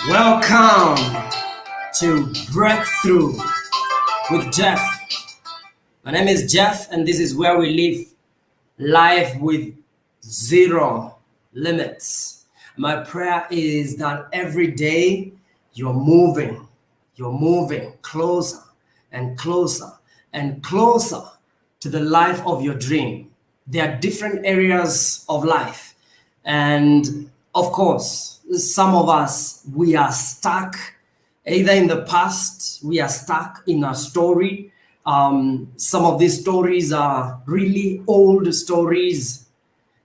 Welcome to Breakthrough with Jeff. My name is Jeff, and this is where we live life with zero limits. My prayer is that every day you're moving closer and closer and closer to the life of your dream. There are different areas of life, and of course, some of us, we are stuck either in the past, we are stuck in a story. Some of these stories are really old stories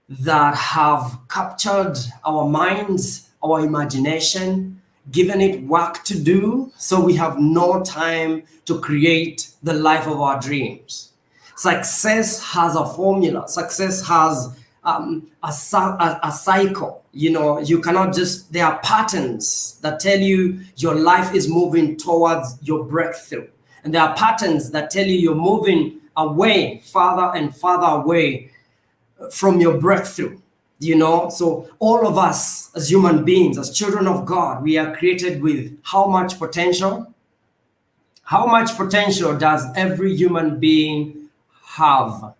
that have captured our minds, our imagination, given it work to do, so we have no time to create the life of our dreams. Success has a formula. Success has a cycle. You know, you cannot just, there are patterns that tell you your life is moving towards your breakthrough. And there are patterns that tell you you're moving away, farther and farther away from your breakthrough. You know, so all of us as human beings, as children of God, we are created with how much potential? How much potential does every human being have?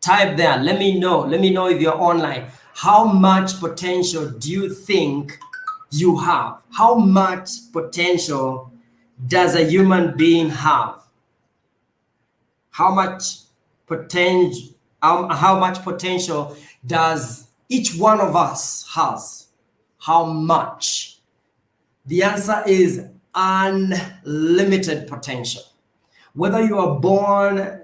Type there. Let me know. Let me know if you're online. How much potential do you think you have? How much potential does a human being have? How much potential? How much potential does each one of us has? How much? The answer is unlimited potential. Whether you are born,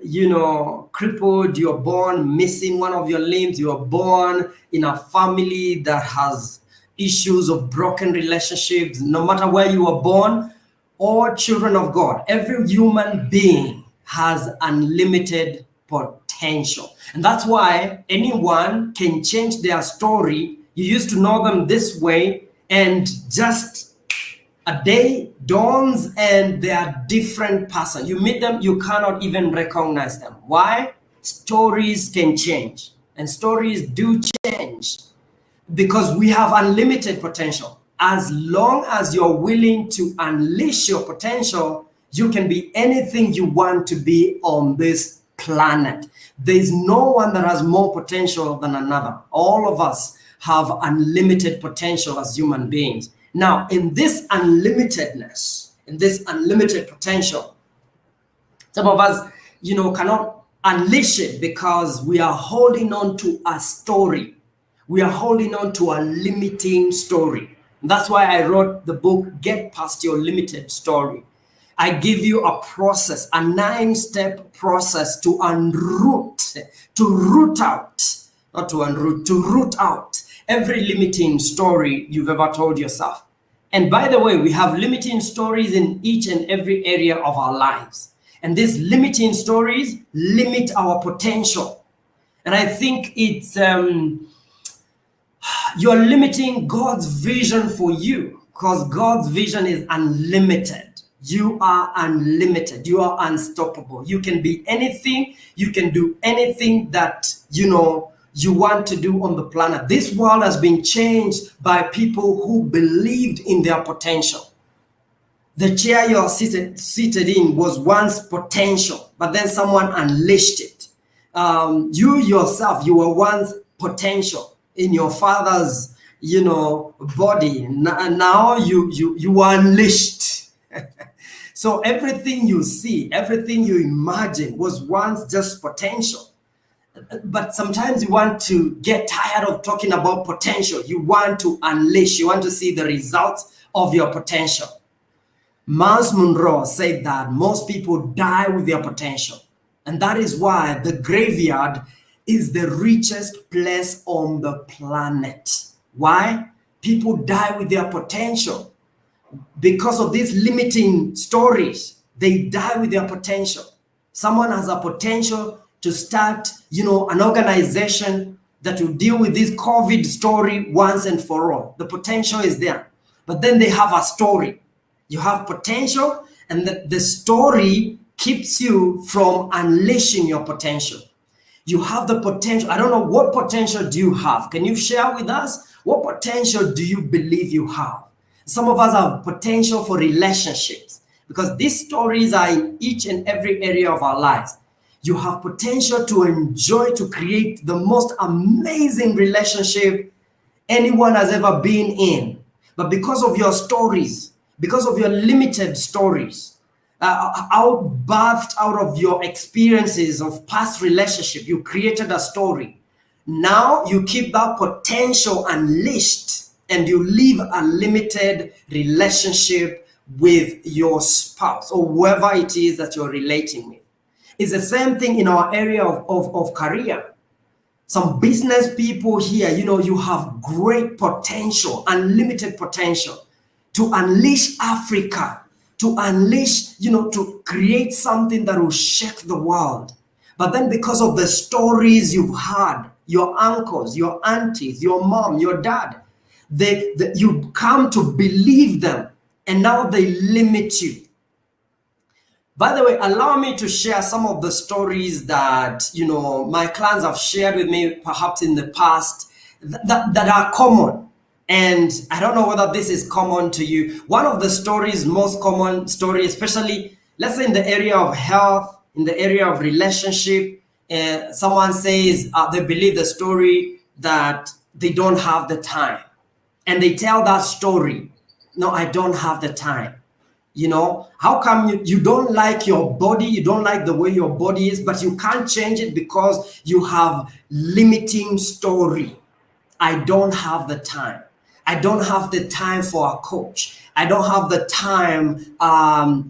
crippled, you are born missing one of your limbs, you are born in a family that has issues of broken relationships, no matter where you are born, all children of God, every human being has unlimited potential. And that's why anyone can change their story. You used to know them this way, and just a day dawns and they are different person. You meet them, you cannot even recognize them. Why? Stories can change, and stories do change because we have unlimited potential. As long as you're willing to unleash your potential, you can be anything you want to be on this planet. There's no one that has more potential than another. All of us have unlimited potential as human beings. Now, in this unlimitedness, in this unlimited potential, some of us, cannot unleash it because we are holding on to a story. We are holding on to a limiting story. And that's why I wrote the book, Get Past Your Limited Story. I give you a process, a 9-step process to unroot, to root out, not to unroot, to root out every limiting story you've ever told yourself. And by the way, we have limiting stories in each and every area of our lives. And these limiting stories limit our potential. And I think it's, you're limiting God's vision for you, because God's vision is unlimited. You are unlimited. You are unstoppable. You can be anything. You can do anything that, you want to do on the planet. This world has been changed by people who believed in their potential. The chair you're seated in was once potential, but then someone unleashed it. You yourself, you were once potential in your father's, body. And now you were unleashed. So everything you see, everything you imagine was once just potential. But sometimes you want to get tired of talking about potential. You want to unleash. You want to see the results of your potential. Miles Monroe said that most people die with their potential. And that is why the graveyard is the richest place on the planet. Why? People die with their potential. Because of these limiting stories, they die with their potential. Someone has a potential to start, an organization that will deal with this COVID story once and for all. The potential is there. But then they have a story. You have potential, and the story keeps you from unleashing your potential. You have the potential. I don't know, what potential do you have? Can you share with us? What potential do you believe you have? Some of us have potential for relationships because these stories are in each and every area of our lives. You have potential to enjoy, to create the most amazing relationship anyone has ever been in. But because of your stories, because of your limited stories, outbirthed out of your experiences of past relationship, you created a story. Now you keep that potential unleashed and you live a limited relationship with your spouse or whoever it is that you're relating with. It's the same thing in our area of career. Some business people here, you have great potential, unlimited potential to unleash Africa, to unleash, to create something that will shake the world. But then because of the stories you've had, your uncles, your aunties, your mom, your dad, you come to believe them and now they limit you. By the way, allow me to share some of the stories that, my clients have shared with me perhaps in the past that are common. And I don't know whether this is common to you. One of the stories, most common story, especially, let's say in the area of health, in the area of relationship, someone says they believe the story that they don't have the time. And they tell that story. No, I don't have the time. How come you don't like your body, you don't like the way your body is, but you can't change it because you have limiting story? I don't have the time. I don't have the time for a coach. I don't have the time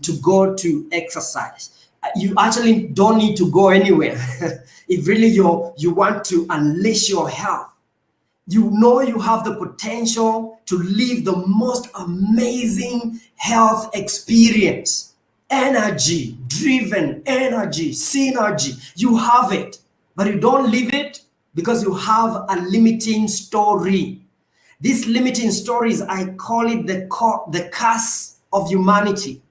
to go to exercise. You actually don't need to go anywhere. If really you want to unleash your health, you have the potential to live the most amazing health experience. Energy, driven energy, synergy. You have it, but you don't live it because you have a limiting story. These limiting stories, I call it the curse of humanity.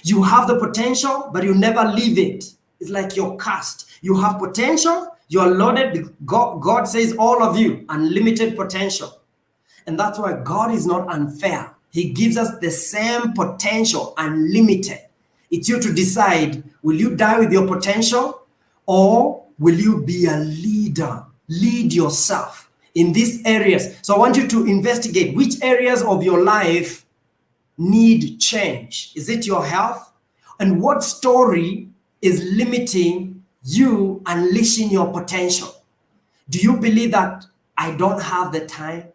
You have the potential, but you never live it. It's like you're cursed. You have potential, you're loaded. God says all of you, unlimited potential. And that's why God is not unfair. He gives us the same potential, unlimited. It's you to decide, will you die with your potential or will you be a leader? Lead yourself in these areas. So I want you to investigate which areas of your life need change. Is it your health? And what story is limiting you unleashing your potential? Do you believe that I don't have the time?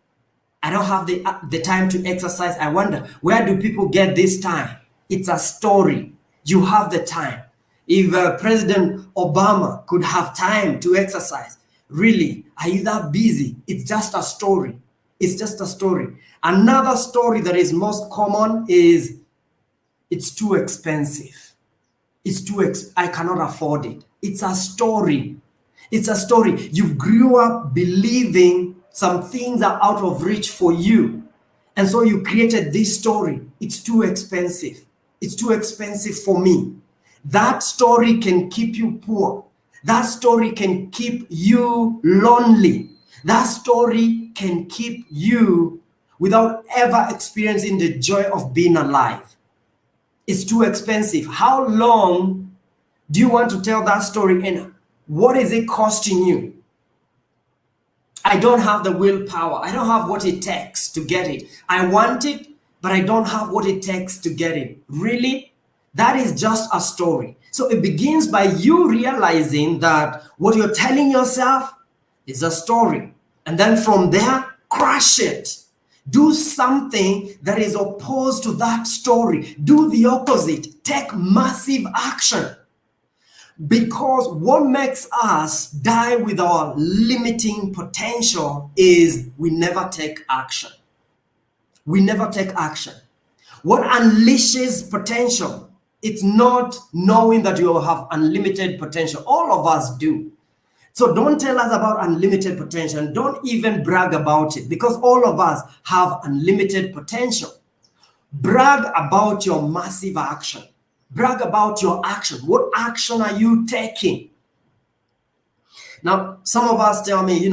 I don't have the time to exercise. I wonder, where do people get this time? It's a story. You have the time. If President Obama could have time to exercise, really, are you that busy? It's just a story. It's just a story. Another story that is most common is it's too expensive. I cannot afford it. It's a story. It's a story. You grew up believing some things are out of reach for you. And so you created this story. It's too expensive. It's too expensive for me. That story can keep you poor. That story can keep you lonely. That story can keep you without ever experiencing the joy of being alive. It's too expensive. How long do you want to tell that story and what is it costing you? I don't have the willpower. I don't have what it takes to get it. I want it, but I don't have what it takes to get it. Really? That is just a story. So it begins by you realizing that what you're telling yourself is a story. And then from there, crush it. Do something that is opposed to that story. Do the opposite. Take massive action. Because what makes us die with our limiting potential is we never take action. We never take action. What unleashes potential? It's not knowing that you have unlimited potential. All of us do. So don't tell us about unlimited potential and don't even brag about it because all of us have unlimited potential. Brag about your massive action. Brag about your action. What action are you taking? Now, some of us tell me,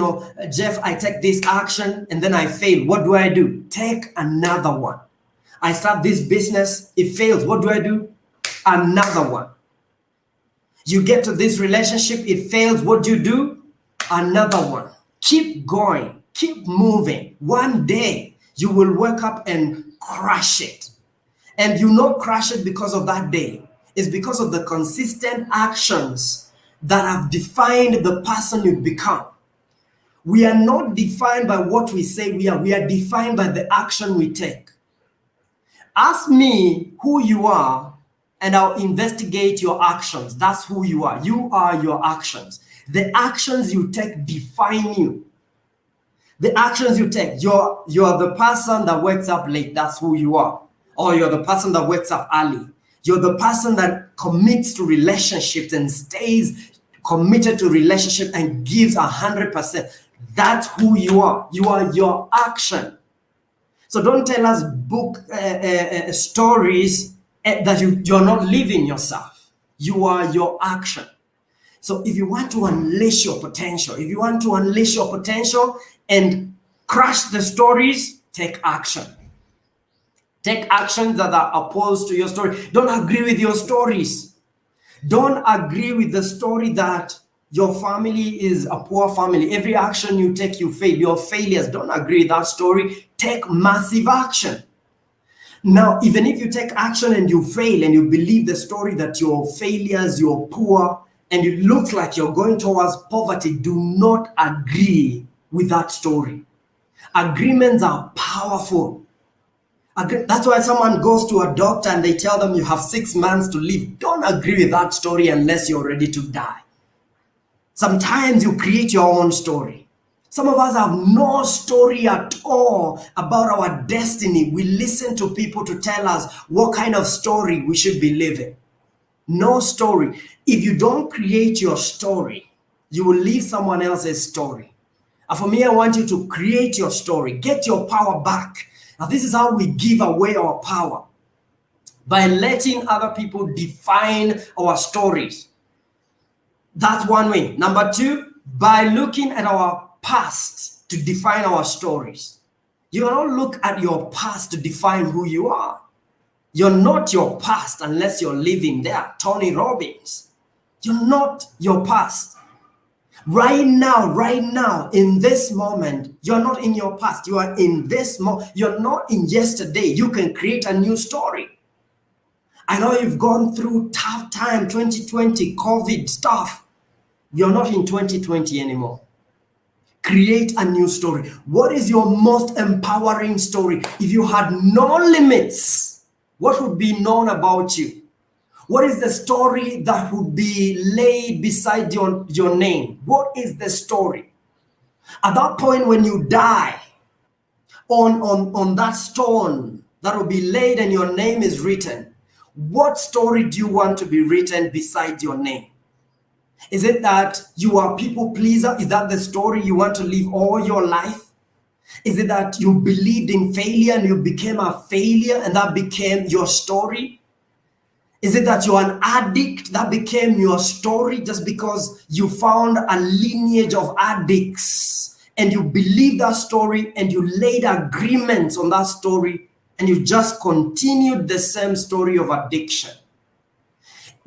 Jeff, I take this action and then I fail. What do? Take another one. I start this business, it fails. What do? Another one. You get to this relationship, it fails. What do? Another one. Keep going, keep moving. One day you will wake up and crush it. And you not crush it because of that day. It's because of the consistent actions that have defined the person you've become. We are not defined by what we say we are defined by the action we take. Ask me who you are, and I'll investigate your actions. That's who you are. You are your actions. The actions you take define you. The actions you take. You're the person that wakes up late. That's who you are. Or you're the person that wakes up early. You're the person that commits to relationships and stays committed to relationship and gives 100%. That's who you are. You are your action. So don't tell us book stories that you're not living yourself. You are your action. So if you want to unleash your potential, and crush the stories, take action. Take actions that are opposed to your story. Don't agree with your stories. Don't agree with the story that your family is a poor family. Every action you take, you fail. Your failures. Don't agree with that story. Take massive action. Now, even if you take action and you fail and you believe the story that you're failures, you're poor, and it looks like you're going towards poverty, do not agree with that story. Agreements are powerful. That's why someone goes to a doctor and they tell them you have 6 months to live. Don't agree with that story unless you're ready to die. Sometimes you create your own story. Some of us have no story at all about our destiny. We listen to people to tell us what kind of story we should be living. No story. If you don't create your story, you will live someone else's story. And for me, I want you to create your story. Get your power back. Now, this is how we give away our power. By letting other people define our stories. That's one way. Number two, by looking at our past to define our stories. You cannot look at your past to define who you are. You're not your past unless you're living there. Tony Robbins. You're not your past. Right now, in this moment, you're not in your past. You are in this moment. You're not in yesterday. You can create a new story. I know you've gone through tough time, 2020, COVID stuff. You're not in 2020 anymore. Create a new story. What is your most empowering story? If you had no limits, what would be known about you? What is the story that would be laid beside your name? What is the story? At that point when you die, on that stone that will be laid and your name is written, what story do you want to be written beside your name? Is it that you are a people pleaser? Is that the story you want to live all your life? Is it that you believed in failure and you became a failure and that became your story? Is it that you're an addict that became your story just because you found a lineage of addicts and you believe that story and you laid agreements on that story and you just continued the same story of addiction?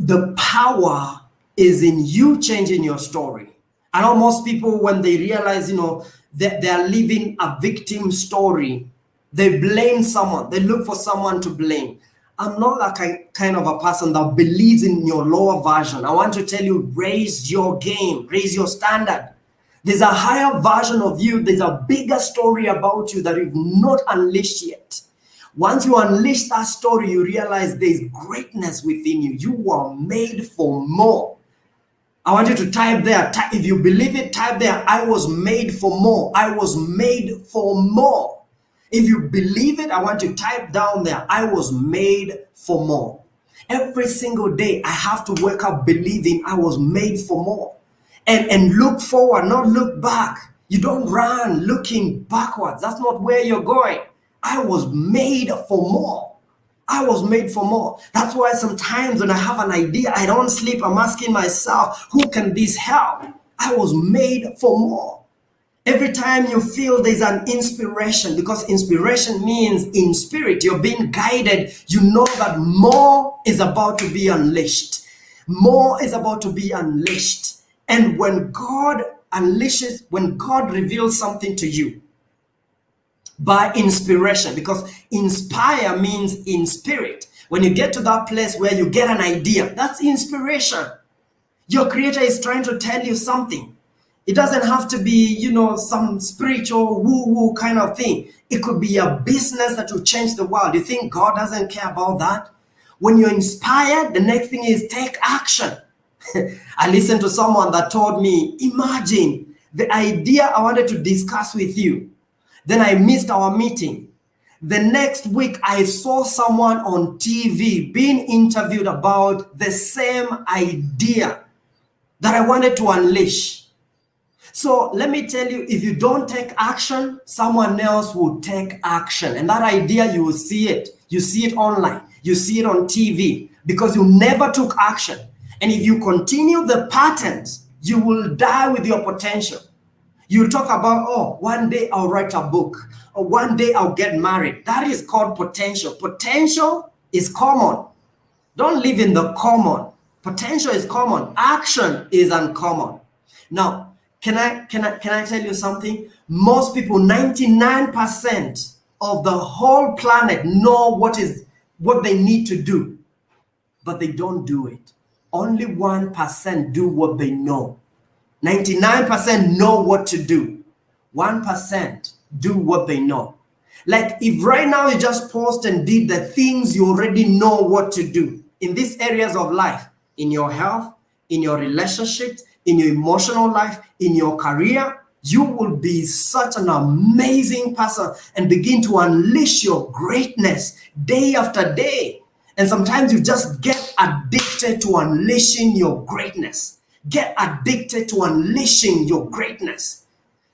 The power is in you changing your story. I know most people, when they realize, that they're living a victim story, they blame someone. They look for someone to blame. I'm not that kind of a person that believes in your lower version. I want to tell you, raise your game, raise your standard. There's a higher version of you. There's a bigger story about you that you've not unleashed yet. Once you unleash that story, you realize there's greatness within you. You were made for more. I want you to type there. If you believe it, type there, I was made for more. I was made for more. If you believe it, I want you to type down there, I was made for more. Every single day, I have to wake up believing I was made for more. And look forward, not look back. You don't run looking backwards. That's not where you're going. I was made for more. I was made for more. That's why sometimes when I have an idea, I don't sleep. I'm asking myself, who can this help? I was made for more. Every time you feel there's an inspiration, because inspiration means in spirit, you're being guided, you know that more is about to be unleashed. More is about to be unleashed. And when God unleashes, when God reveals something to you by inspiration, because inspire means in spirit. When you get to that place where you get an idea, that's inspiration. Your creator is trying to tell you something. It doesn't have to be, some spiritual woo-woo kind of thing. It could be a business that will change the world. You think God doesn't care about that? When you're inspired, the next thing is take action. I listened to someone that told me, imagine the idea I wanted to discuss with you. Then I missed our meeting. The next week, I saw someone on TV being interviewed about the same idea that I wanted to unleash. So let me tell you, if you don't take action, someone else will take action. And that idea, you will see it. You see it online. You see it on TV because you never took action. And if you continue the patterns, you will die with your potential. You talk about, one day I'll write a book, or one day I'll get married. That is called potential. Potential is common. Don't live in the common. Potential is common. Action is uncommon. Now, can I tell you something? Most people, 99% of the whole planet know what they need to do, but they don't do it. Only 1% do what they know. 99% know what to do. 1% do what they know. Like if right now you just paused and did the things you already know what to do in these areas of life, in your health, in your relationships, in your emotional life, in your career, you will be such an amazing person and begin to unleash your greatness day after day. And sometimes you just get addicted to unleashing your greatness. Get addicted to unleashing your greatness.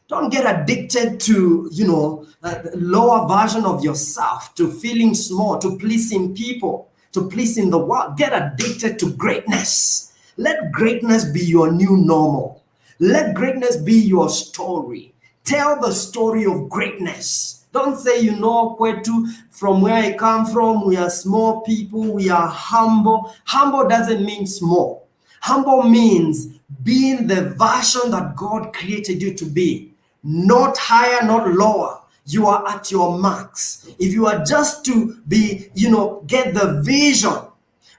Don't get addicted to, the lower version of yourself, to feeling small, to pleasing people, to pleasing the world. Get addicted to greatness. Let greatness be your new normal. Let greatness be your story. Tell the story of greatness. Don't say, Kwetu, from where I come from, we are small people, we are humble. Humble doesn't mean small. Humble means being the version that God created you to be. Not higher, not lower. You are at your max. If you are just to be, get the vision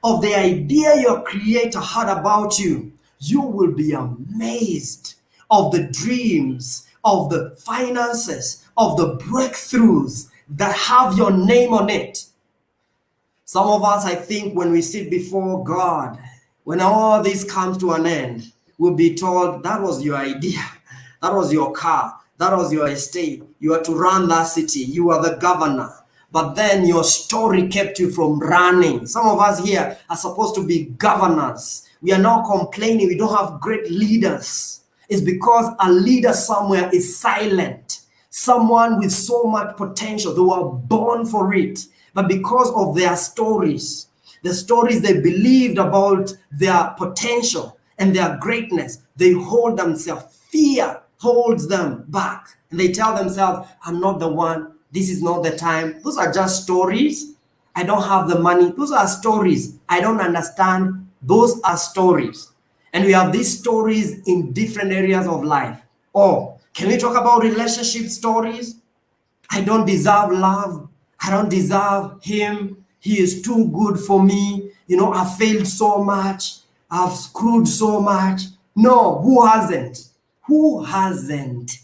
of the idea your creator had about you, you will be amazed of the dreams, of the finances, of the breakthroughs that have your name on it. Some of us, I think, when we sit before God, when all this comes to an end, we'll be told, that was your idea, that was your car, that was your estate, you are to run that city, you are the governor. But then your story kept you from running. Some of us here are supposed to be governors. We are now complaining we don't have great leaders. It's because a leader somewhere is silent. Someone with so much potential, they were born for it. But because of their stories, the stories they believed about their potential and their greatness, they hold themselves. Fear holds them back. And they tell themselves, I'm not the one. This is not the time. Those are just stories. I don't have the money. Those are stories. I don't understand. Those are stories. And we have these stories in different areas of life. Or can we talk about relationship stories? I don't deserve love. I don't deserve him. He is too good for me. I've failed so much. I've screwed so much. No, who hasn't? Who hasn't?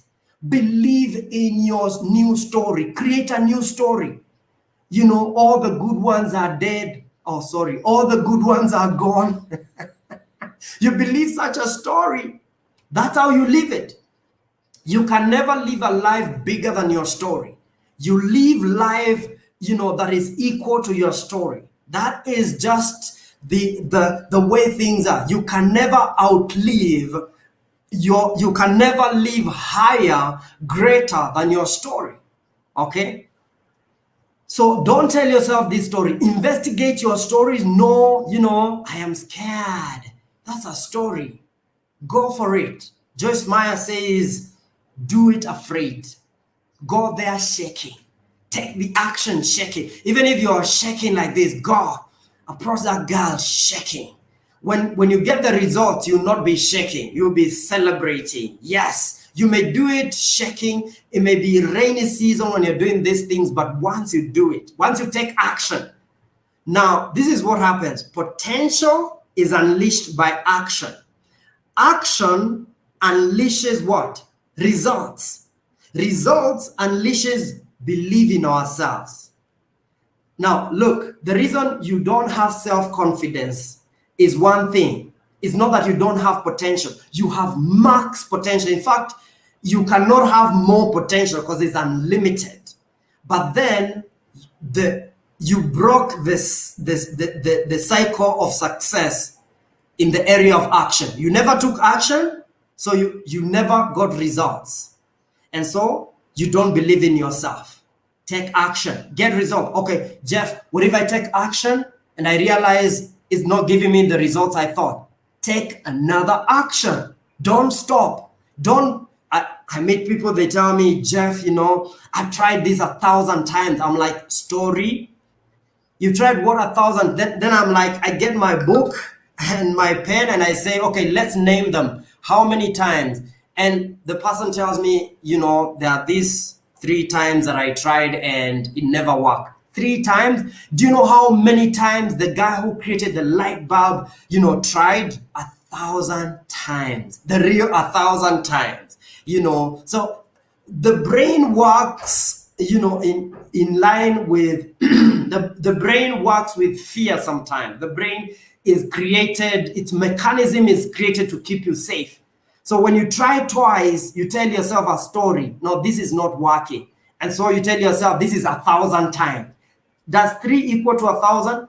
Believe in your new story. Create a new story. All the good ones are dead. All the good ones are gone. You believe such a story. That's how you live it. You can never live a life bigger than your story. You live life, that is equal to your story. That is just the way things are. You can never outlive you can never live higher, greater than your story. Okay? So don't tell yourself this story. Investigate your stories. No, I am scared. That's a story. Go for it. Joyce Meyer says, Do it afraid. Go there shaking. Take the action shaking. Even if you're shaking like this, go approach that girl shaking. When you get the results, you'll not be shaking. You'll be celebrating. Yes, you may do it shaking. It may be rainy season when you're doing these things, but once you do it, once you take action, now this is what happens. Potential is unleashed by action. Action unleashes what? Results. Results unleashes belief in ourselves. Now, look, the reason you don't have self-confidence is one thing. It's not that you don't have potential. You have max potential. In fact, you cannot have more potential because it's unlimited. But then you broke the cycle of success in the area of action. You never took action, so you never got results. And so you don't believe in yourself. Take action, get result. Okay, Jeff, what if I take action and I realize it's not giving me the results I thought? Take another action. Don't stop. I meet people, they tell me, Jeff, I've tried this 1,000 times. I'm like, story? You tried what 1,000? Then I'm like, I get my book and my pen and I say, okay, let's name them. How many times? And the person tells me, there are these 3 times that I tried and it never worked. 3 times? Do you know how many times the guy who created the light bulb, tried? 1,000 times. The real 1,000 times. So the brain works, in line with the brain works with fear sometimes. The brain is created, its mechanism is created to keep you safe. So when you try twice, you tell yourself a story. No, this is not working. And so you tell yourself, this is 1,000 times. Does 3 equal to 1,000?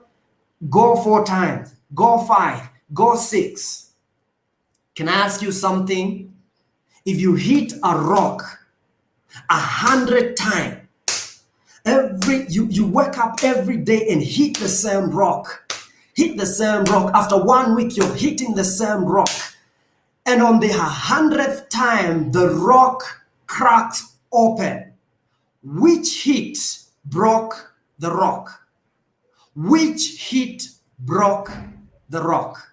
Go 4 times. Go 5. Go 6. Can I ask you something? If you hit a rock 100 times, you wake up every day and hit the same rock. Hit the same rock. After 1 week, you're hitting the same rock. And on the 100th time, the rock cracked open. Which hit broke the rock? Which hit broke the rock?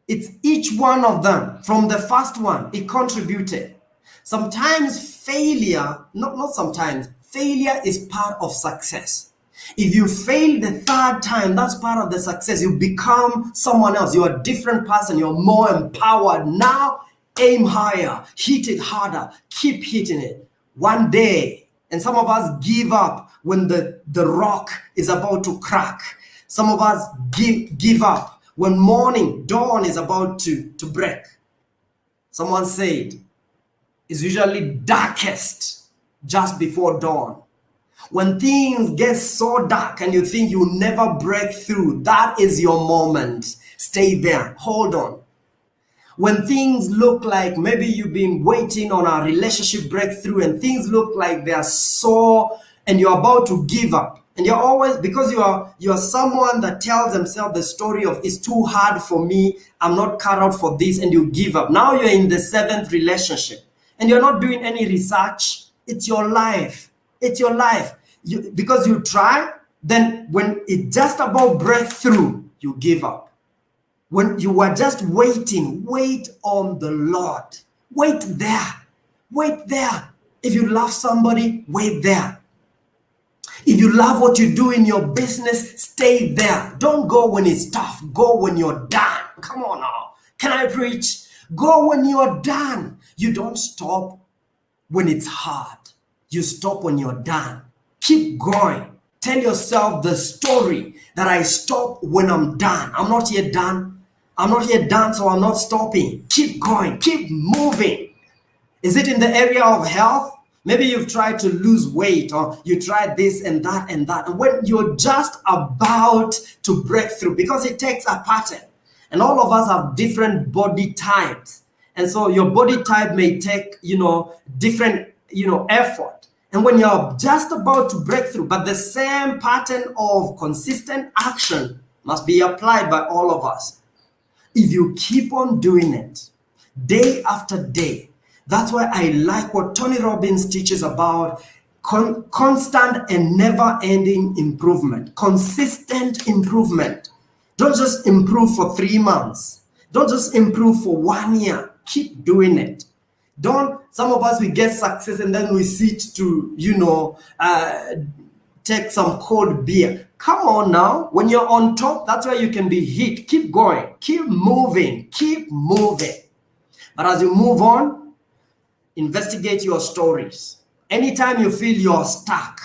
It's each one of them. From the first one, it contributed. Sometimes failure, not sometimes, failure is part of success. If you fail the 3rd time, that's part of the success. You become someone else. You're a different person. You're more empowered. Now, aim higher. Hit it harder. Keep hitting it. One day, and some of us give up when the rock is about to crack. Some of us give up when dawn is about to break. Someone said, it's usually darkest just before dawn. When things get so dark and you think you'll never break through, that is your moment. Stay there. Hold on. When things look like maybe you've been waiting on a relationship breakthrough and things look like they're so, and you're about to give up. And you're always, because you're someone that tells themselves the story of, it's too hard for me, I'm not cut out for this, and you give up. Now you're in the 7th relationship and you're not doing any research. It's your life. It's your life. Because you try, then when it just about breakthrough, you give up. When you were just waiting, wait on the Lord. Wait there. Wait there. If you love somebody, wait there. If you love what you do in your business, stay there. Don't go when it's tough. Go when you're done. Come on now. Can I preach? Go when you're done. You don't stop when it's hard. You stop when you're done. Keep going. Tell yourself the story that I stop when I'm done. I'm not yet done. I'm not yet done, so I'm not stopping. Keep going. Keep moving. Is it in the area of health? Maybe you've tried to lose weight, or you tried this and that and that. And when you're just about to break through, because it takes a pattern, and all of us have different body types. And so your body type may take, different, effort. And when you're just about to break through, but the same pattern of consistent action must be applied by all of us. If you keep on doing it, day after day, That's why I like what Tony Robbins teaches about constant and never-ending improvement, consistent improvement. Don't just improve for 3 months. Don't just improve for 1 year. Keep doing it. Don't, some of us, we get success and then we sit to, take some cold beer. Come on now. When you're on top, that's where you can be hit. Keep going. Keep moving. Keep moving. But as you move on, investigate your stories. Anytime you feel you're stuck,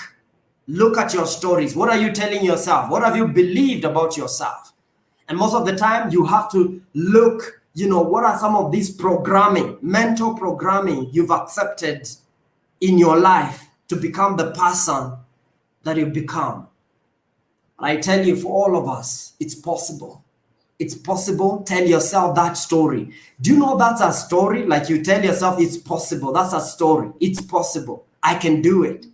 look at your stories. What are you telling yourself? What have you believed about yourself? And most of the time, you have to look, what are some of these mental programming you've accepted in your life to become the person that you become. I tell you, for all of us, it's possible. It's possible. Tell yourself that story. Do you know that's a story? Like you tell yourself it's possible. That's a story. It's possible. I can do it.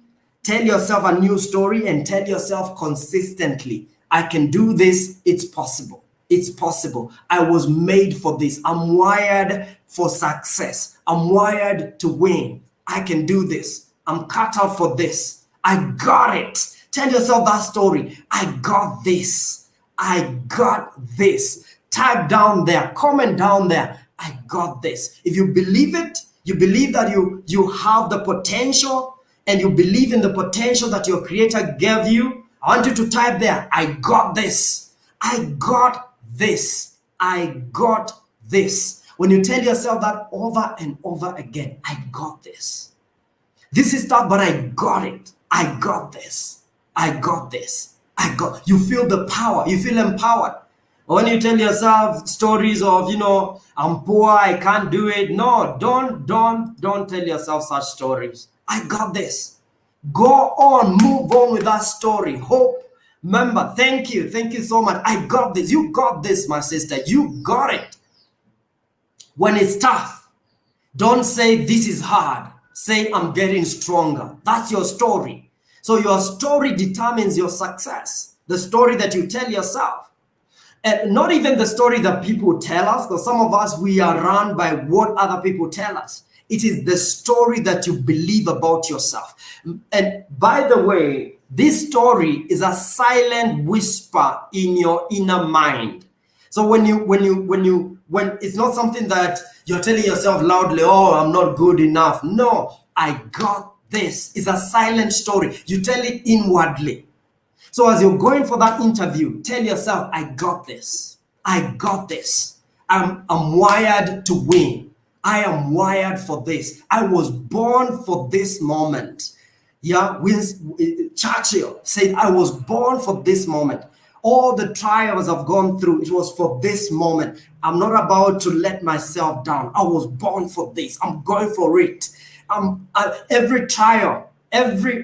Tell yourself a new story and tell yourself consistently, I can do this. It's possible. It's possible. I was made for this. I'm wired for success. I'm wired to win. I can do this. I'm cut out for this. I got it. Tell yourself that story. I got this. I got this. Type down there, comment down there, I got this. If you believe it, you believe that you have the potential and you believe in the potential that your creator gave you, I want you to type there, I got this. I got this. I got this. When you tell yourself that over and over again, I got this. This is tough, but I got it. I got this. I got this. You feel the power. You feel empowered. When you tell yourself stories of, I'm poor, I can't do it. No, don't tell yourself such stories. I got this. Go on, move on with that story. Hope. Remember, thank you so much. I got this. You got this, my sister. You got it. When it's tough, don't say this is hard. Say I'm getting stronger. That's your story. So your story determines your success. The story that you tell yourself. And not even the story that people tell us, because some of us, we are run by what other people tell us. It is the story that you believe about yourself. And by the way, this story is a silent whisper in your inner mind. So when it's not something that you're telling yourself loudly, oh, I'm not good enough. No, I got this. It's a silent story. You tell it inwardly. So as you're going for that interview, tell yourself, I got this. I got this. I'm wired to win. I am wired for this. I was born for this moment. Yeah, Churchill said, I was born for this moment. All the trials I've gone through, it was for this moment. I'm not about to let myself down. I was born for this. I'm going for it. Every trial, every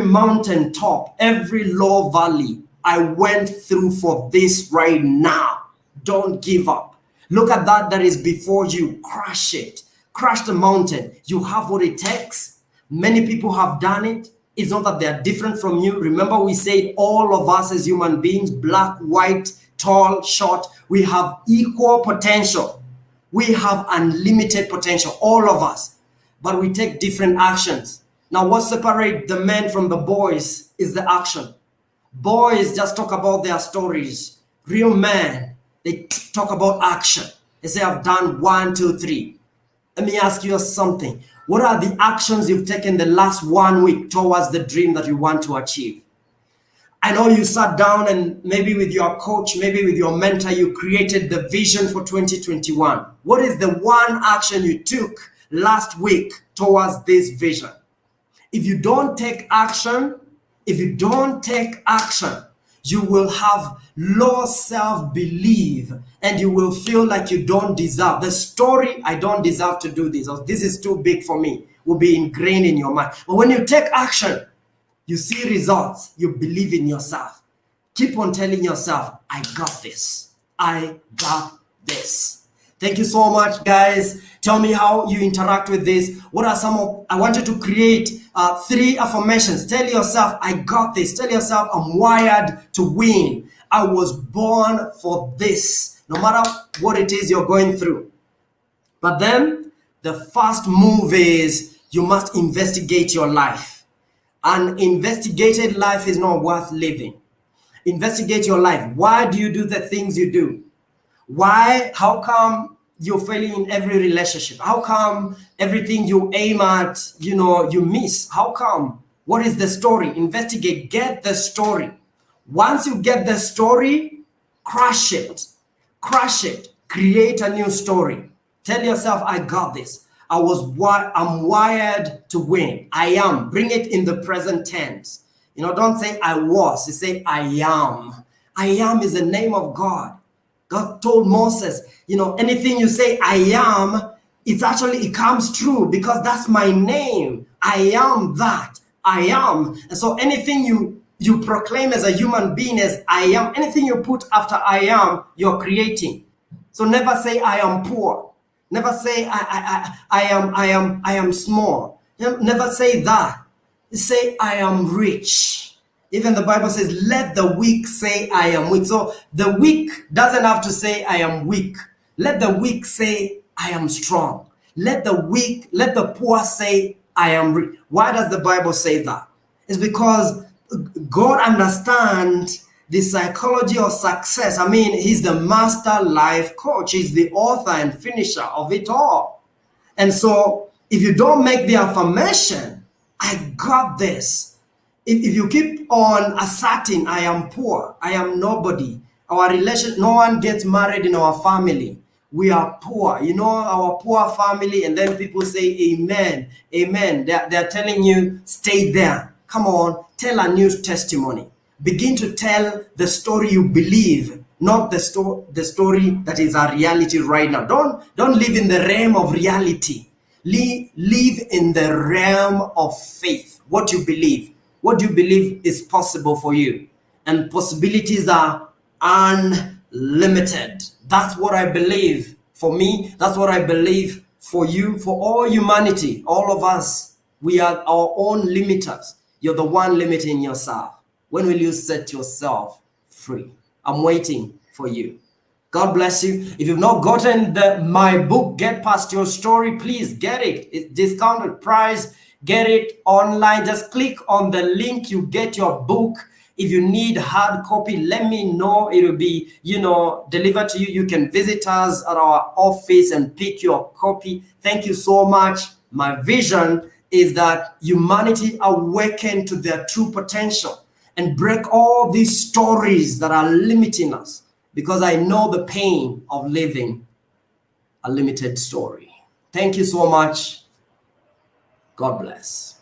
mountain top, every low valley I went through for this right now. Don't give up. Look at that is before you. Crush it. Crush the mountain. You have what it takes. Many people have done it. It's not that they are different from you. Remember, we said all of us as human beings, black, white, tall, short, we have equal potential. We have unlimited potential, all of us. But we take different actions. Now, what separates the men from the boys is the action. Boys just talk about their stories. Real men, they talk about action. They say, I've done 1, 2, 3. Let me ask you something. What are the actions you've taken the last 1 week towards the dream that you want to achieve? I know you sat down and maybe with your coach, maybe with your mentor, you created the vision for 2021. What is the one action you took last week towards this vision? If you don't take action, you will have low self-belief and you will feel like you don't deserve. The story, I don't deserve to do this, or this is too big for me, will be ingrained in your mind. But when you take action, you see results, you believe in yourself. Keep on telling yourself, I got this. I got this. Thank you so much, guys. Tell me how you interact with this. What are I want you to create 3 affirmations. Tell yourself, I got this. Tell yourself, I'm wired to win. I was born for this, no matter what it is you're going through. But then The first move is you must investigate your life. An investigated life is not worth living. Investigate your life. Why do you do the things you do? Why? How come you're failing in every relationship? How come everything you aim at, you miss? How come? What is the story? Investigate, get the story. Once you get the story, crush it. Crush it. Create a new story. Tell yourself, I got this. I'm wired to win. I am. Bring it in the present tense. Don't say I was. You say I am. I am is the name of God. God told Moses, anything you say I am, it comes true because that's my name. I am that. I am. And so anything you proclaim as a human being as I am, anything you put after I am, you're creating. So never say I am poor. Never say I am small. Never say that. Say I am rich. Even the Bible says, let the weak say I am weak. So the weak doesn't have to say I am weak. Let the weak say I am strong. Let the poor say I am rich. Why does the Bible say that? It's because God understands the psychology of success. I mean, he's the master life coach. He's the author and finisher of it all. And so if you don't make the affirmation, I got this. If you keep on asserting, I am poor, I am nobody, no one gets married in our family, we are poor, our poor family, and then people say, amen, amen. They're telling you, stay there. Come on, tell a new testimony. Begin to tell the story you believe, not the story that is a reality right now. Don't live in the realm of reality. Live in the realm of faith, what you believe. What do you believe is possible for you? And possibilities are unlimited. That's what I believe for me. That's what I believe for you, for all humanity, all of us. We are our own limiters. You're the one limiting yourself. When will you set yourself free? I'm waiting for you. God bless you. If you've not gotten my book, Get Past Your Story, please get it. It's discounted price. Get it online. Just click on the link. You get your book. If you need hard copy, let me know. It will be, delivered to you. You can visit us at our office and pick your copy. Thank you so much. My vision is that humanity awaken to their true potential and break all these stories that are limiting us, because I know the pain of living a limited story. Thank you so much. God bless.